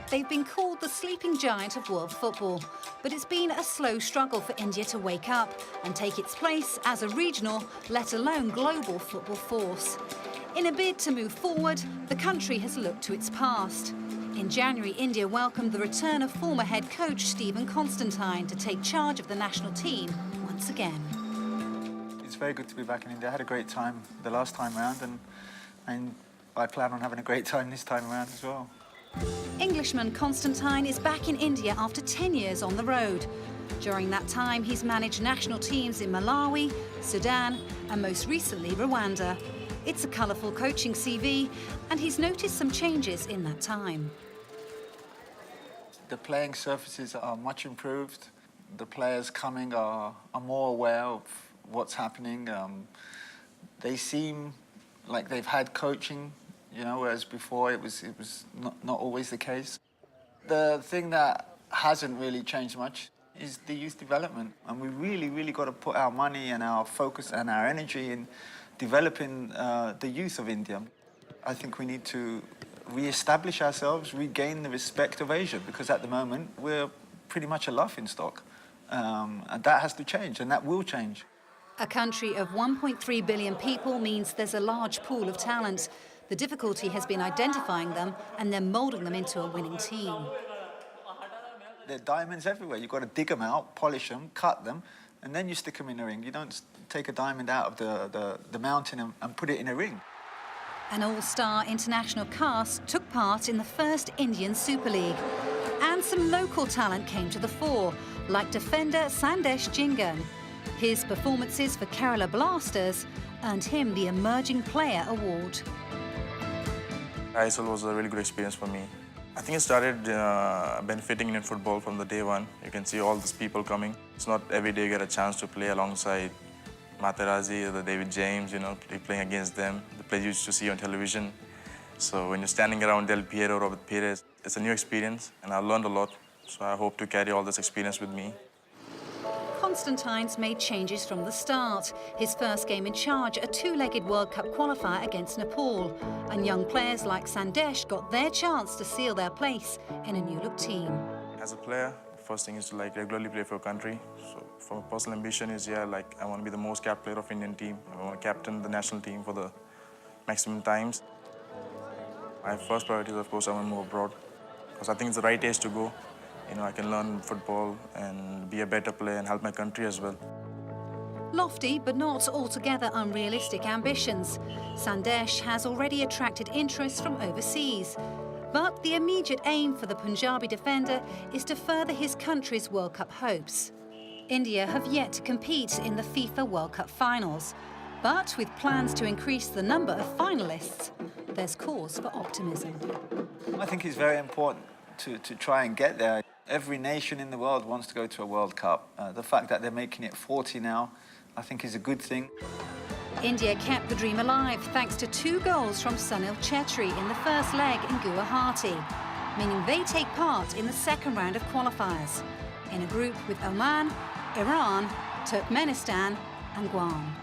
They've been called the sleeping giant of world football, but it's been a slow struggle for India to wake up and take its place as a regional, let alone global football force. In a bid to move forward, the country has looked to its past. In January, India welcomed the return of former head coach Stephen Constantine to take charge of the national team once again. It's very good to be back in India. I had a great time the last time around, and I plan on having a great time this time around as well. Englishman Constantine is back in India after 10 years on the road. During that time, he's managed national teams in Malawi, Sudan, and most recently, Rwanda. It's a colourful coaching CV, and he's noticed some changes in that time. The playing surfaces are much improved. The players coming are more aware of what's happening. They seem like they've had coaching, you know, whereas before it was not always the case. The thing that hasn't really changed much is the youth development, and we really got to put our money and our focus and our energy in developing the youth of India. I think we need to re-establish ourselves, regain the respect of Asia, because at the moment we're pretty much a laughingstock, and that has to change, and that will change. A country of 1.3 billion people means there's a large pool of talent. The difficulty has been identifying them and then moulding them into a winning team. There are diamonds everywhere. You've got to dig them out, polish them, cut them, and then you stick them in a ring. You don't take a diamond out of the mountain and put it in a ring. An all-star international cast took part in the first Indian Super League. And some local talent came to the fore, like defender Sandesh Jingan. His performances for Kerala Blasters earned him the Emerging Player Award. ISL was a really good experience for me. I think it started benefiting Indian football from the day one. You can see all these people coming. It's not every day you get a chance to play alongside Materazzi or the David James, you know, playing against them, the players you used to see on television. So when you're standing around Del Piero, Robert Pires, it's a new experience, and I learned a lot. So I hope to carry all this experience with me. Constantine's made changes from the start. His first game in charge, a two-legged World Cup qualifier against Nepal. And young players like Sandesh got their chance to seal their place in a new-look team. As a player, the first thing is to regularly play for your country. So for my personal ambition is, I want to be the most capped player of Indian team. I want to captain the national team for the maximum times. My first priority is, of course, I want to move abroad, because I think it's the right age to go. You know, I can learn football and be a better player and help my country as well. Lofty but not altogether unrealistic ambitions. Sandesh has already attracted interest from overseas. But the immediate aim for the Punjabi defender is to further his country's World Cup hopes. India have yet to compete in the FIFA World Cup finals. But with plans to increase the number of finalists, there's cause for optimism. I think it's very important to try and get there. Every nation in the world wants to go to a World Cup. The fact that they're making it 40 now, I think is a good thing. India kept the dream alive thanks to 2 goals from Sunil Chetri in the first leg in Guwahati, meaning they take part in the second round of qualifiers, in a group with Oman, Iran, Turkmenistan and Guam.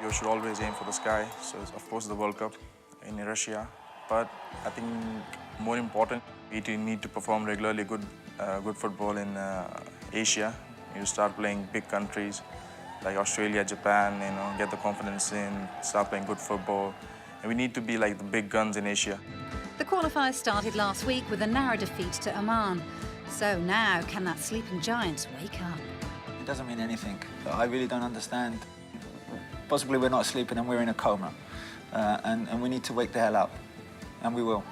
You should always aim for the sky. So it's, of course, the World Cup in Russia. But I think more important, we need to perform regularly good football in Asia. You start playing big countries like Australia, Japan, you know, get the confidence in, start playing good football. And we need to be like the big guns in Asia. The qualifiers started last week with a narrow defeat to Oman. So now, can that sleeping giant wake up? It doesn't mean anything. I really don't understand. Possibly we're not sleeping and we're in a coma. And we need to wake the hell up. And we will.